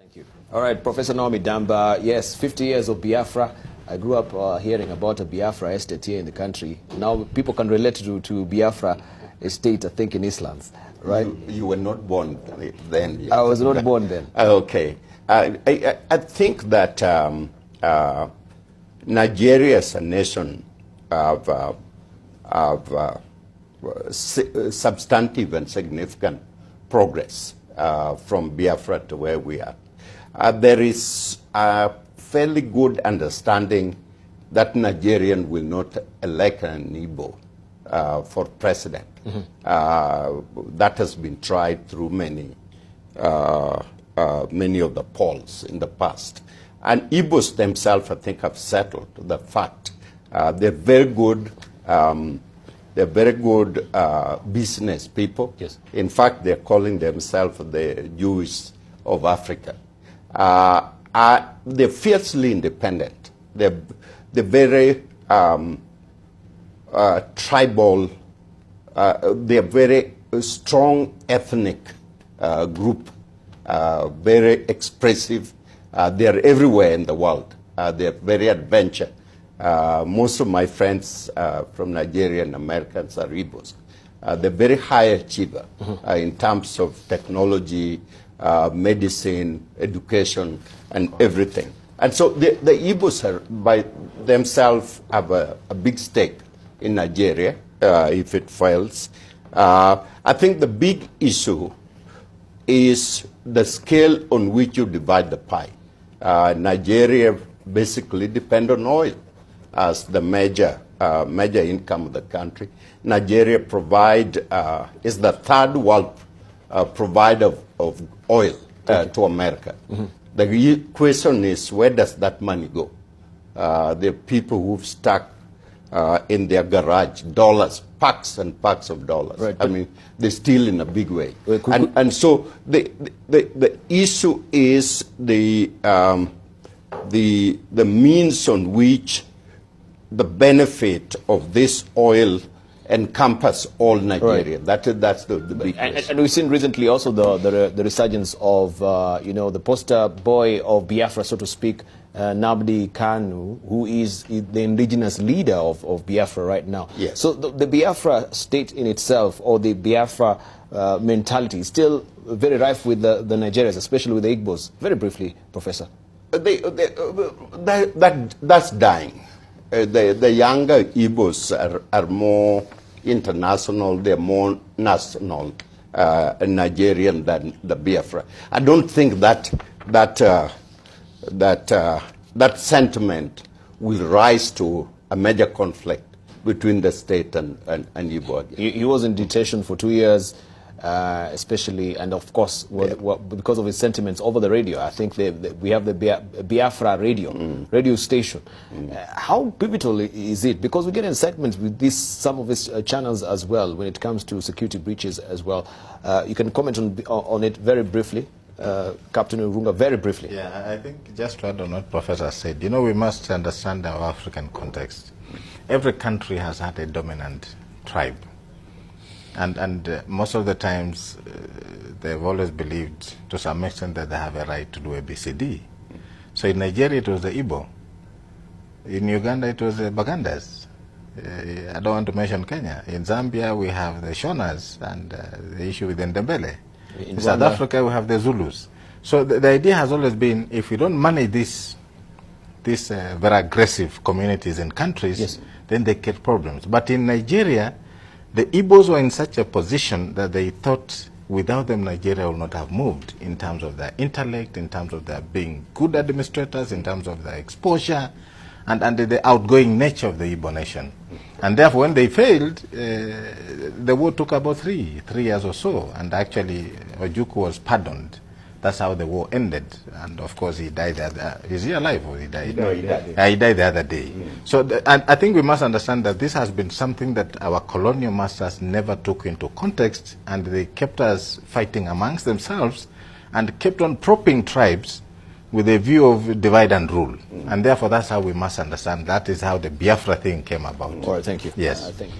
Thank you. All right, Professor Naomi Damba, yes, 50 years of Biafra. I grew up hearing about a Biafra estate here in the country. Now people can relate to Biafra estate, I think, in Islands, right? You were not born then. Yet. I was not born then. Okay. I think that Nigeria as a nation have substantive and significant progress from Biafra to where we are. There is a fairly good understanding that Nigerian will not elect an Igbo for president. That has been tried through many of the polls in the past. And Igbos themselves, I think, have settled the fact. They're very good. They're very good business people. Yes. In fact, they're calling themselves the Jews of Africa. They're fiercely independent. They're very tribal. They're very strong ethnic group, very expressive. They're everywhere in the world. They're very adventurous. Most of my friends from Nigeria and Americans are Igbos. They're very high achiever in terms of technology, medicine, education, and everything. And so the Igbos are by themselves have a big stake in Nigeria if it fails. I think the big issue is the scale on which you divide the pie. Nigeria basically depends on oil as the major income of the country. Nigeria is the third world provider of oil to America. The question is, where does that money go? There are people who've stuck in their garage dollars, packs and packs of dollars. Right. I mean, they steal in a big way. And so the issue is the means on which the benefit of this oil encompass all Nigeria. Right. That's the big question. And we've seen recently also the resurgence of the poster boy of Biafra, so to speak, Nnamdi Kanu, who is the indigenous leader of Biafra right now. Yes. So the Biafra state in itself, or the Biafra mentality, is still very rife with the Nigerians, especially with the Igbos. Very briefly, Professor. That's dying. The younger Igbos are more international, they're more national Nigerian than the Biafra. I don't think that sentiment will rise to a major conflict between the state and Igbo again. He was in detention for 2 years, especially, and of course, because of his sentiments over the radio. I think we have the Biafra radio station. How pivotal is it? Because we get in segments with some of his channels as well when it comes to security breaches as well. You can comment on it very briefly. Captain Urunga, very briefly. Yeah, I think just to add on what Professor said, we must understand our African context. Every country has had a dominant tribe. And most of the times, they've always believed, to some extent, that they have a right to do ABCD. So in Nigeria, it was the Igbo. In Uganda, it was the Bagandas. I don't want to mention Kenya. In Zambia, we have the Shonas and the issue with Ndembele. In South Africa, we have the Zulus. So the idea has always been, if we don't manage these very aggressive communities and countries, yes, then they get problems. But in Nigeria, the Igbos were in such a position that they thought without them Nigeria would not have moved in terms of their intellect, in terms of their being good administrators, in terms of their exposure, and the outgoing nature of the Igbo nation. And therefore, when they failed, the war took about three years or so, and actually Ojukwu was pardoned. That's how the war ended. And of course, he died. Is he alive or he died? No, he died. He died the other day. So I think we must understand that this has been something that our colonial masters never took into context, and they kept us fighting amongst themselves and kept on propping tribes with a view of divide and rule. And therefore, that's how we must understand. That is how the Biafra thing came about. All right, thank you. Yes. Thank you.